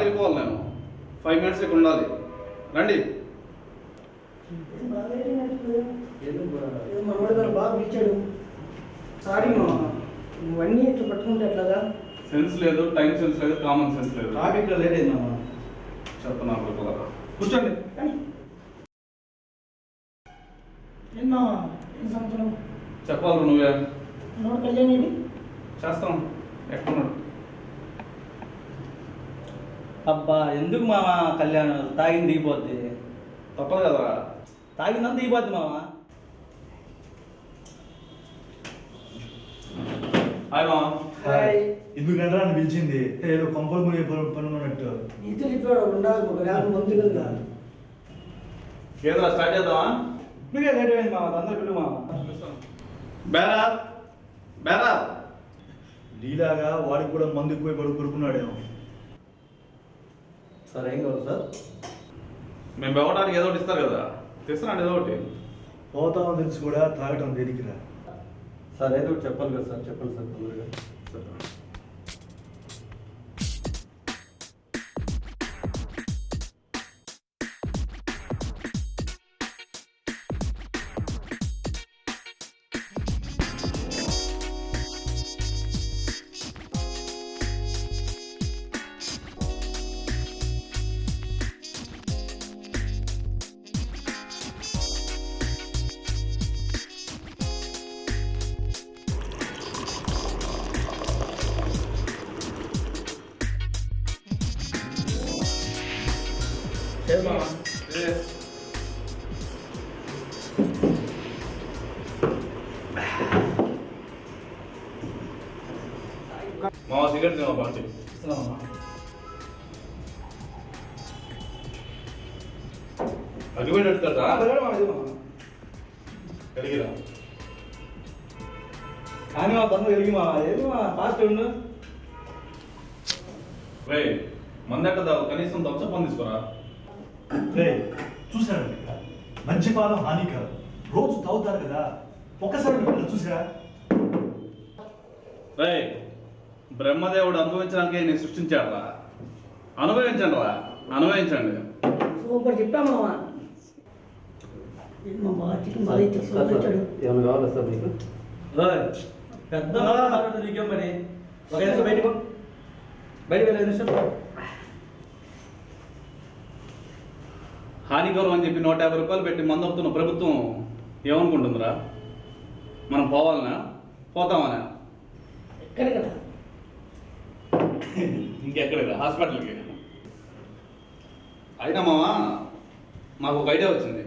వెళ్ళిపోవాలి. నేను 5 minutes ఇక్కడ ఉండాలి. రండి. బాగా పిలిచాడు. సారీ మామ, ఇవన్నీ ఇట్లా పట్టుకుంటే ఎట్లాగా? సెన్స్ లేదు, టైం సెన్స్ లేదు, కామన్ సెన్స్ లేదు. ట్రాఫిక్లో లేట్ అయిందమ్మా. చెప్తున్నాను కదా, కూర్చోండి. ఏం సంవత్సరం చెప్పాలి నువ్వే. నోడు కళ్యాణ్ చేస్తాం. ఎక్కడున్నాడు? అబ్బా ఎందుకు మామ కళ్యాణం? తాగింది దిగిపోద్ది. తప్పదు కదరా. తాగిందంత దిగిపోద్ది మామ. హాయ్ మామ. హాయ్. ఎందుకంటే నన్ను పిలిచింది ఏదో కొంపలు మునిగే పనుకున్నట్టు. నీతో చెప్పాడు ఉండాలి ఒక ర్యాప్ మంది కదా. ఏదో స్టార్ట్ చేద్దామా? ఇప్పుడే లేట్ అయింది మామ, అందరూ పిలువు మామ. బేరా బేరా. నీలాగా వాడికి కూడా మందు ఎక్కువ పడుకున్నాడేమో. సార్ ఏం కావాలి సార్? మేము ఇవ్వడానికి ఏదో ఒకటి ఇస్తారు కదా, తెస్తున్నాడు ఏదో ఒకటి. పోతామని తెలిసి కూడా తాగటం దేనికిరా? సార్ ఏదో ఒకటి చెప్పాలి కదా సార్, చెప్పండి సార్ తొందరగా. మామ సిగరెట్ తిన బాగుంది. అది కూడా పెడతారా? కలిగిరా కానీ మా తొందర కలిగి మా ఏది మా ఫాస్ట్ ఉండు. రే మందెట్ట కనీసం దప్సపని తీసుకోరా. చూసారు మంచి పాలం హానికరం, రోజు తాగుతారు కదా, ఒక్కసారి చూసారా? రే బ్రహ్మదేవుడు అనుభవించడానికి నేను సృష్టించాడురా. అనుభవించండి రా, అనుభవించండి. సూపర్ చెప్పా మామ. మా బాగా చికెన్ బాగా ఇచ్చాడు. ఏమైనా కావాలా సార్ మీకు? పెద్ద నీకేం పని? ఒక నిమిషం బయటకు వెళ్ళే నిమిషం. హానికరం అని చెప్పి 150 రూపాయలు పెట్టి మందు అవుతున్న ప్రభుత్వం ఏమనుకుంటుందిరా? మనం పోవాలనా, పోతామనా? ఎక్కడ కదా ఇంకెక్కడికి? హాస్పిటల్కి. అయినా మామా మాకు ఒక ఐడియా వచ్చింది.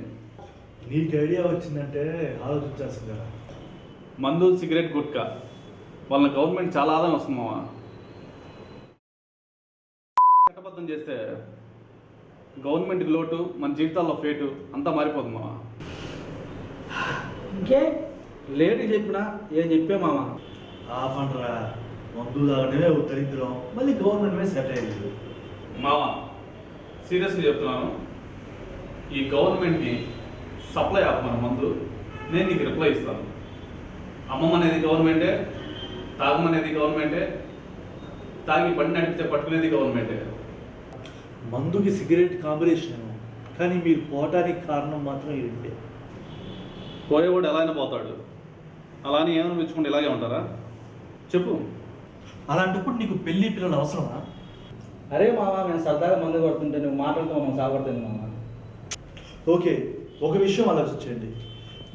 నీకు ఐడియా వచ్చిందంటే ఆలోచించాల్సింది కదా. మందు, సిగరెట్, గుట్కా వాళ్ళ గవర్నమెంట్ చాలా ఆదాయం వస్తుంది మామా. చట్టబద్ధం చేస్తే గవర్నమెంట్కి లోటు, మన జీవితాల్లో ఫేటు అంతా మారిపోతుంది మామా. ఇంకే లేట్ చెప్పినా ఏం చెప్పే మామ. ఆపండ్రా, మందు తాగడమే దరిద్రం, మళ్ళీ గవర్నమెంట్ మీద సెట్ అయ్యింది. మామా సీరియస్గా చెప్తున్నాను, ఈ గవర్నమెంట్కి సప్లై ఆపమని మందు నేను నీకు రిప్లై ఇస్తాను. అమ్మమనేది గవర్నమెంటే, తాగమనేది గవర్నమెంటే, తాగి బండి నడిపితే పట్టుకునేది గవర్నమెంటే. మందుకి సిగరెట్ కాంబినేషన్, కానీ మీరు పోవటానికి కారణం మాత్రం ఏంటి? పోయేవాడు ఎలా అయినా పోతాడు. అలా అని ఏమనిపించుకుంటే ఇలాగే ఉంటారా? చెప్పు. అలాంటప్పుడు నీకు పెళ్లి పిల్లలు అవసరమా? అరే మామ, మేము సరదాగా మందు కొడుతుంటే నువ్వు మాటలతో మనం సాగొడుతుంది మామ. ఓకే, ఒక విషయం ఆలోచించండి.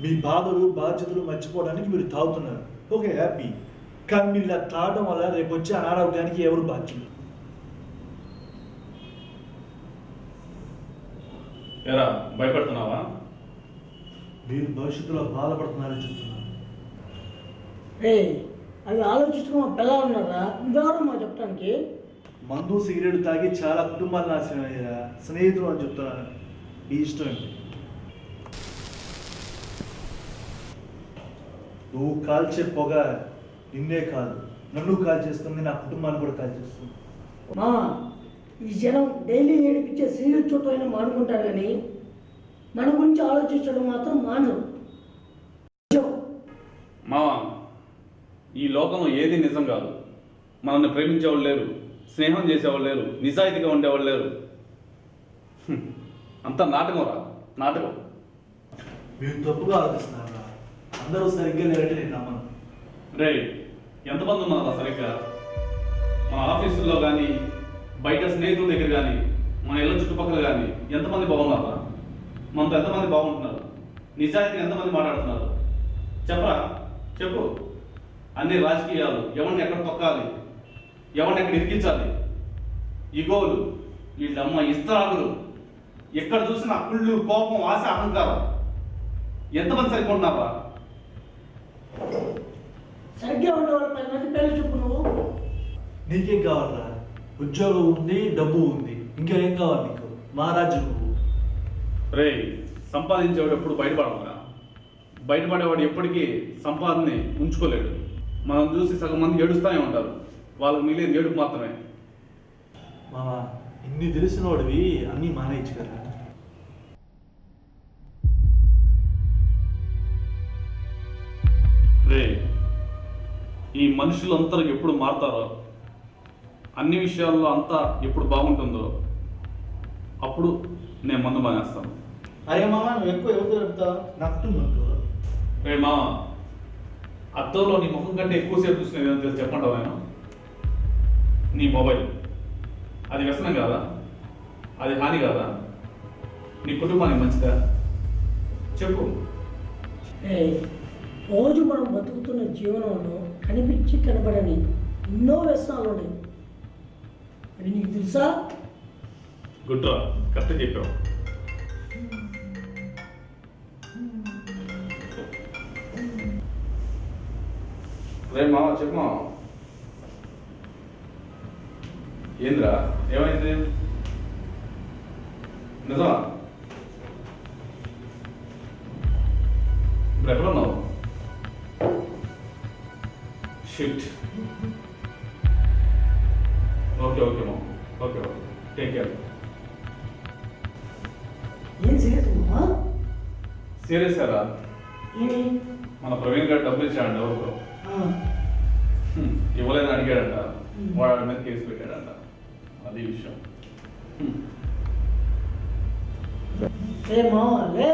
మీ బాధలు బాధ్యతలు మర్చిపోవడానికి మీరు తాగుతున్నారు, ఓకే హ్యాపీ. కానీ మీరు ఇలా తాగడం వల్ల రేపు వచ్చే అనారోగ్యానికి ఎవరు బాధ్యులు? ఎరా భయపడుతున్నావా? మీరు భవిష్యత్తులో బాధపడుతున్నారని చెప్తున్నాను. రే అవి ఆలోచించుకో, మా పిల్లలు ఉన్నారా? ఇంకెవరు మా చెప్పడానికి? మందు సిగరెట్ తాగి చాలా కుటుంబాలు నాశనం అయ్యారా? స్నేహితులు అని చెప్తున్నాను, మీ ఇష్టం ఏంటి? నువ్వు కాల్చే పొగ నిన్నే కాదు, నన్ను కాల్ చేస్తుంది, నా కుటుంబాన్ని కూడా కాల్ చేస్తుంది. మా ఈ జనం డైలీ ఏడిపించే సీరియల్ చూడటం అయినా మానుకుంటారు, కానీ మన గురించి ఆలోచించడం మాత్రం మానరు. మావా ఈ లోకంలో ఏది నిజం కాదు. మనల్ని ప్రేమించేవాళ్ళు లేరు, స్నేహం చేసేవాళ్ళు లేరు, నిజాయితీగా ఉండేవాళ్ళు లేరు. అంతా నాటకం రా, నాటకం. మీరు తప్పుగా ఆలోచిస్తున్నారా? అందరూ సరిగ్గా లేరంటే నేను నమ్మను. రే, ఎంతమంది ఉన్నారా సరిగ్గా? మన ఆఫీసుల్లో కానీ, బయట స్నేహితుల దగ్గర కానీ, మన ఇళ్ళ చుట్టుపక్కల కానీ ఎంతమంది బాగున్నారా? మనతో ఎంతమంది బాగుంటున్నారు? నిజాయితీగా ఎంతమంది మాట్లాడుతున్నారు? చెప్పరా, చెప్పు. అన్ని రాజకీయాలు, ఎవరిని ఎక్కడ తొక్కాలి, ఎవరిని ఎక్కడ ఇరికించాలి, ఇగోలు, వీళ్ళమ్మ ఇస్తరాకులు, ఎక్కడ చూసినా కుళ్ళు, కోపం, ఆశ, అహంకారం. ఎంతమంది సరిపోతున్నారా? సరిగ్గా ఉండేవాళ్ళు 10 మంది పేర్లు చెప్పు నువ్వు. నీకేం కావాలరా? ఉద్యోగం ఉంది, డబ్బు ఉంది, ఇంకా ఏం కావాలి నీకు? మహారాజు నువ్వు. రే, సంపాదించేవాడు ఎప్పుడు బయటపడాలిరా. బయటపడేవాడు ఎప్పటికీ సంపాదనని ఉంచుకోలేడు. మనం చూసి సగం మంది ఏడుస్తూనే ఉంటారు, వాళ్ళకి మిగిలిన ఏడుపు మాత్రమే. మామ, ఇన్ని తెలిసిన వాడివి అన్నీ మానేయచ్చు కదా. రే, ఈ మనుషులంతా ఎప్పుడు మారుతారో, అన్ని విషయాల్లో అంతా ఎప్పుడు బాగుంటుందో అప్పుడు నేను మందు మానేస్తాను. అరే మామ, నువ్వు ఎక్కువ ఎవరితో చెప్తావు? నట్టున్నట్టు రే మామ, అద్దంలో నీ ముఖం కంటే ఎక్కువసేపు చూసిన ఏదో తెలుసు చెప్పంటావు నేను? నీ మొబైల్, అది వ్యసనం కాదా? అది హాని కాదా? నీ కుటుంబానికి మంచిదా? చెప్పు. ఏయ్, రోజు మనం బతుకుతున్న జీవనంలో కనిపించి కనబడని ఎన్నో వ్యసనాలు ఉన్నాయి. అది నీకు తెలుసా? గుడ్రా, కరెక్ట్ చెప్పావు. రే మామ, చెప్పు మామ. ఏంద్రా, ఏమైంది? నిజమా? ఇప్పుడు ఎక్కడ ఉన్నావు? షిట్. ఓకే ఓకే మామ, ఓకే ఓకే, టేక్ కేర్. ఏం సీరియస్ అమ్మా? సీరియస్ రా. ఏమి? మన ప్రవీణ్ గారు డబ్బులు ఇచ్చాడంట ఎవరికో. ఆ, ఇవ్వలేదని అడిగాడంట, వాడు వాడి మీద కేసు పెట్టాడంట. అది విషయం. లే మామ, లే.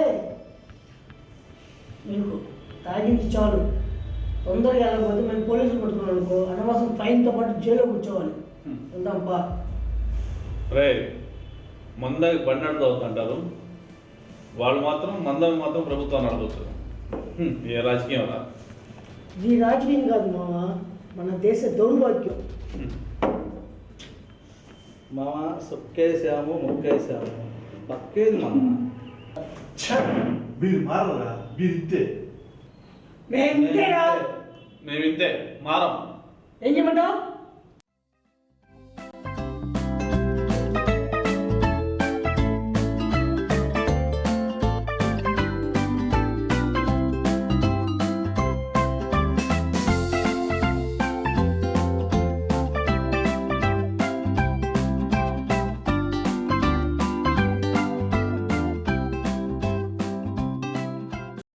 మీకు తాగించి చాలు. తొందరగా వెళ్ళకపోతే మేము పోలీసులు పట్టుకున్నాం అనుకో, అనవసరం ఫైన్తో పాటు జైల్లో కూర్చోవాలి. వెళ్దాంపా. రే, మందాకి బండి అవుతుంటారు, వాళ్ళు మాత్రం మందవి మాత్రం ప్రభుత్వం నడపచ్చు. ఏ రాజకీయం రా. ఇది రాజకీయం కాదు మామ, మన దేశ దౌర్భాగ్యం. మామ, సొక్కేసాము, మొక్కేసాము, పక్కేది మామ. మీరు మారరా? మీరు ఇంతే. మేము ఇంతేరా? మేము ఇంతే, మారం. ఏం చేయమంటావు?